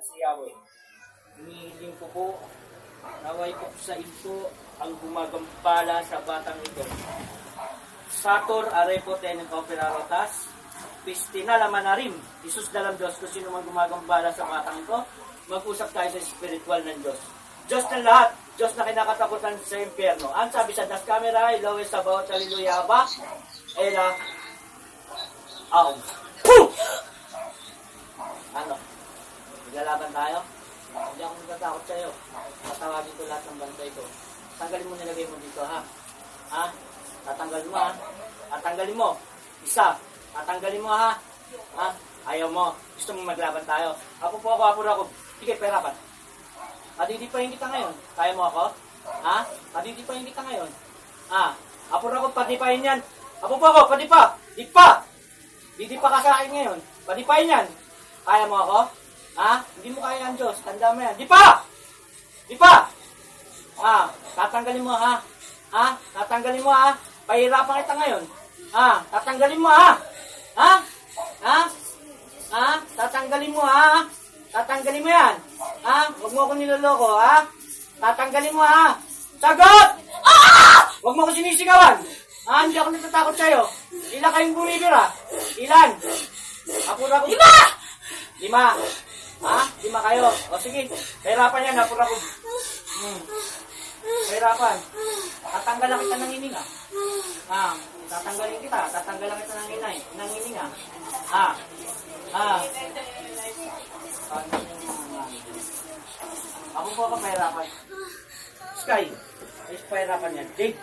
si Yahweh. Hinihiling ko po, naway ko sa ito ang gumagambala sa batang ito. Sator arepo tenen operarotas, pistina lamanarim, Isus dalam Diyos, kung sino man gumagambala sa batang ito, mag-usap tayo sa spiritual ng Diyos. Diyos ng lahat, Diyos na kinakatakutan sa impyerno. Ang sabi sa Das Camera, Ilawes sa bawat hallelujah ba? Ela, aum. Ano? Maglalaban tayo? Hindi ako natatakot sa'yo. Tatawagin ko lahat ng bantay ko. Tanggalin mo nilagay mo dito, ha? Ha? Tatanggalin mo, ha? Tatanggalin mo. Isa. Tatanggalin mo, ha? Ha? Ayaw mo. Gusto mo maglaban tayo. Apo po ako, apuro ako. Sige, perapan. Padidipahin kita ngayon. Kaya mo ako? Ha? Padidipahin kita ngayon. Ha? Apuro ako, padipahin yan. Apo po ako, padipa. Dipa. Didipa ka sa akin ngayon. Padipahin yan. Kaya mo ako? Ha? Hindi mo kaya ang Diyos. Tanda mo yan. Dipa! Dipa! Ha? Tatanggalin mo, ha? Ha? Tatanggalin mo, ha? Pahirapan kita ngayon. Ha? Tatanggalin mo, ha? Ha? Ha? Ha? Tatanggalin mo, ha? Tatanggalin mo yan. Ha? Huwag mo ako niloloko, ha? Tatanggalin mo, ha? Sagot! Huwag mo ako sinisigawan. Ha? Hindi ako natatakot sa'yo. Ilan kayong bumibira? Ilan? Apura ko. 5! 5. Ha? 5 kayo. O sige. Pahirapan yan. Apura ko. Pahirapan. Tatanggalan kita ng hininga. Ha? Tatanggalin kita. Tatanggalan kita ng hininga. Ha? Ha? Ako po ako pahirapan. Sky. Is pahirapan yan. Dave.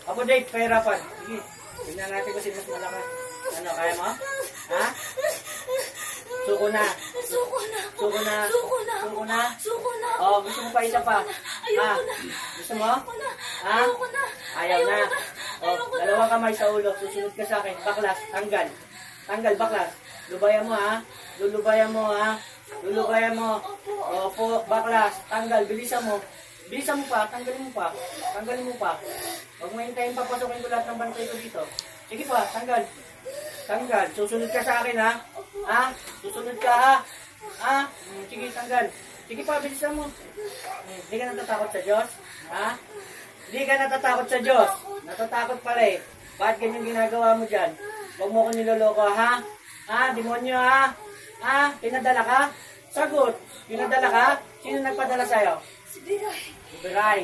Ako Dave, pahirapan. Sige. Tignan natin kung sino mas malakas. Ano, kaya mo? Ha? Suko na. Suko na. Suko na. Suko na. Suko na. Suko na. Oh, gusto mo pa isa pa? Ayoko na. Gusto mo? Ayoko na. Ha? Ayoko na. Ayaw na. Oh, Ayoko na. dalawang kamay sa ulo. Susunod ka sa akin. Baklas. Tanggal. Tanggal, baklas. Lubayan mo, ha? Lulubayan mo, ha? Lulubayan mo. Opo, baklas. Tanggal. Bilisan mo. Bilisan mo pa. Tanggalin mo pa. Tanggalin mo pa. Huwag mo hintayin papasokin ko lahat ng bantay ko dito. Sige pa, tanggal. Tanggal. Susunod ka sa akin, ha? Ha? Susunod ka, ha? Ha? Sige, tanggal. Sige pa, bilisan mo. Hindi ka natatakot sa Diyos? Ha? Hindi ka natatakot sa Diyos? Natatakot pala eh. Bakit ganyan ginagawa mo dyan? Huwag mo ko niloloko, ha? Ha? Demonyo, ha? Ha? Pinadala ka? Sagot. Pinadala ka? Sino nagpadala sa'yo? Si Biray. Biray.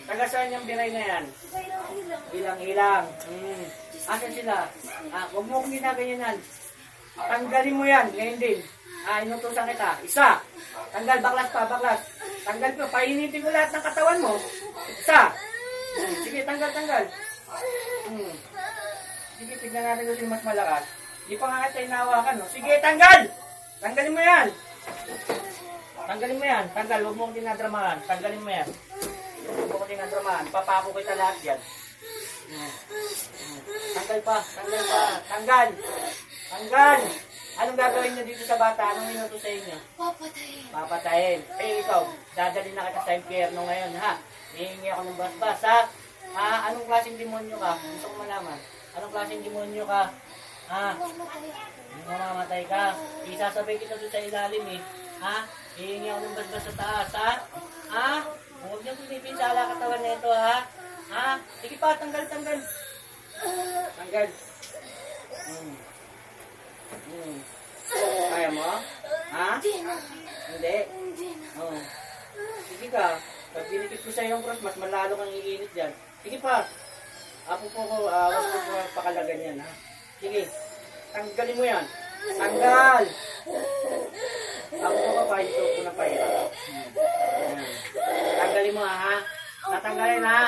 Taga saan yung biray na yan? Ilang-ilang. Asan sila? Huwag mo kong ginaganyanan. Tanggalin mo yan. Ngayon din. Inutusan kita. Isa. Tanggal. Baklas pa. Baklas. Tanggal ko. Painitin ko lahat ng katawan mo. Isa. Sige. Tanggal. Tanggal. Sige. Tignan natin kung sino mas malakas. Di pa nga kita inawakan. No? Sige. Tanggal. Tanggalin mo yan. Tanggalin mo yan. Tanggal. Huwag mo kong dinadramahan. Tanggalin mo yan. Huwag mo kong dinadramahan. Papako kita lahat yan. Tanggal pa. Tanggal pa. Tanggal. Tanggal. Anong gagawin nyo dito sa bata? Anong minuto sa inyo? Papatayin. Papatayin. Eh, ikaw, dadalhin na kita sa impyerno ngayon, ha? Hihingi ako ng basbas, ha? Ha? Anong klaseng demonyo ka? Gusto ko malaman. Anong klaseng demonyo ka? Ha? Mamamatay ka. Isasabay kita doon sa ilalim, eh. Ha? Hihingi ako ng basbas sa taas, ha? Ha? Huwag niyo pilipin sa ala katawan na ito, ha? Ha? Sige pa, tanggal, tanggal. Tanggal. Kaya mo? Ha? Hindi na. Hindi? Hindi na. Oo. Sige ka. Pag dinikit ko sa iyong cross, mas malalo kang iinit dyan. Sige pa. Apo po ko, huwag ko pakalagan yan, ha? Sige. Tanggalin mo yan. Tanggal! Apo po ka pa, ito ko na pa yan. Tanggalin mo, ha? Natanggalin, ha?